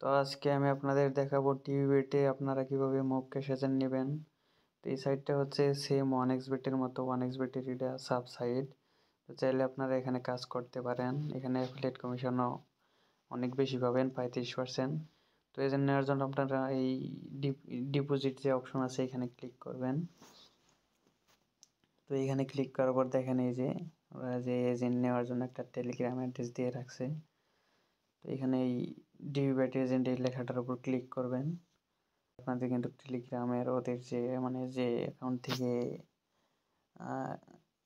তো আজকে আমি আপনাদের দেখাবো টিভিবিটে আপনারা কিভাবে মুভ ক্যাশ এজেন্ট নেবেন। তো এই সাইটটা হচ্ছে সেম 1xBet-এর মতো 1xBet-এর এটা সাব সাইট। তো চাইলে আপনারা এখানে কাজ করতে পারেন। এখানে অ্যাফিলিয়েট কমিশনও অনেক বেশি পাবেন, 35%। তো এজেন্ট নেওয়ার জন্য আপনারা এই ডিপোজিট যে অপশন আছে এখানে ক্লিক করবেন। তো এখানে ক্লিক করার পর দেখেন এই যে ওরা যে এজেন্ট নেওয়ার জন্য একটা টেলিগ্রাম অ্যাড্রেস দিয়ে রাখছে। তো এখানে এই টিভিবিট এজেন্ট এই লেখাটার উপর ক্লিক করবেন। আপনাদের কিন্তু টেলিগ্রামের ওদের যে অ্যাকাউন্ট থেকে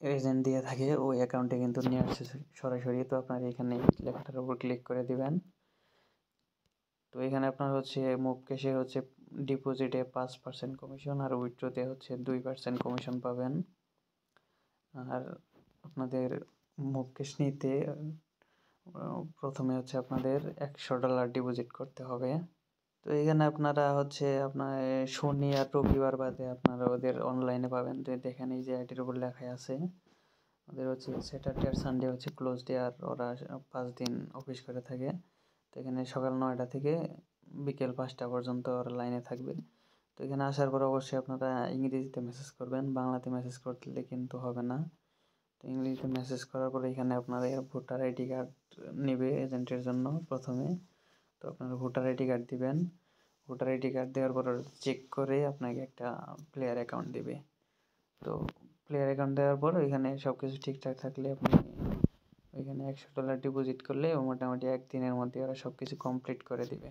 এজেন্ট দিয়ে থাকে ওই অ্যাকাউন্টে কিন্তু নিয়ে আসছে সরাসরি। তো আপনার এখানে লেখাটার উপর ক্লিক করে দিবেন। তো এখানে আপনার হচ্ছে মুভ ক্যাশে হচ্ছে ডিপোজিটে 5% কমিশন আর উইথড্রোতে হচ্ছে 2% কমিশন পাবেন। আর আপনাদের মুভ ক্যাশ নিতে প্রথমে হচ্ছে আপনাদের $100 ডিপোজিট করতে হবে। তো এখানে আপনারা হচ্ছে আপনার শনি আর রবিবার বাদে আপনারা ওদের অনলাইনে পাবেন। তো দেখেন এই যে আইডির উপর লেখাই আছে ওদের হচ্ছে স্যাটারডে আর সানডে হচ্ছে ক্লোজ ডে, আর ওরা 5 দিন অফিস করে থাকে। তো এখানে সকাল 9টা থেকে বিকেল 5টা পর্যন্ত ওরা লাইনে থাকবে। তো এখানে আসার পর অবশ্যই আপনারা ইংরেজিতে মেসেজ করবেন, বাংলাতে মেসেজ করলে কিন্তু হবে না। তো ইংরেজিতে মেসেজ করার পরে এখানে আপনাদের ভোটার আইডি কার্ড নেবে এজেন্টের জন্য প্রথমে। তো আপনারা ভোটার আইডি কার্ড দিবেন। ভোটার আইডি কার্ড দেওয়ার পর চেক করে আপনাকে একটা প্লেয়ার অ্যাকাউন্ট দেবে। তো প্লেয়ার অ্যাকাউন্ট দেওয়ার পর ওইখানে সব কিছু ঠিকঠাক থাকলে আপনি ওইখানে $100 ডিপোজিট করলে মোটামুটি 1 দিনের মধ্যে ওরা সব কিছু কমপ্লিট করে দিবে।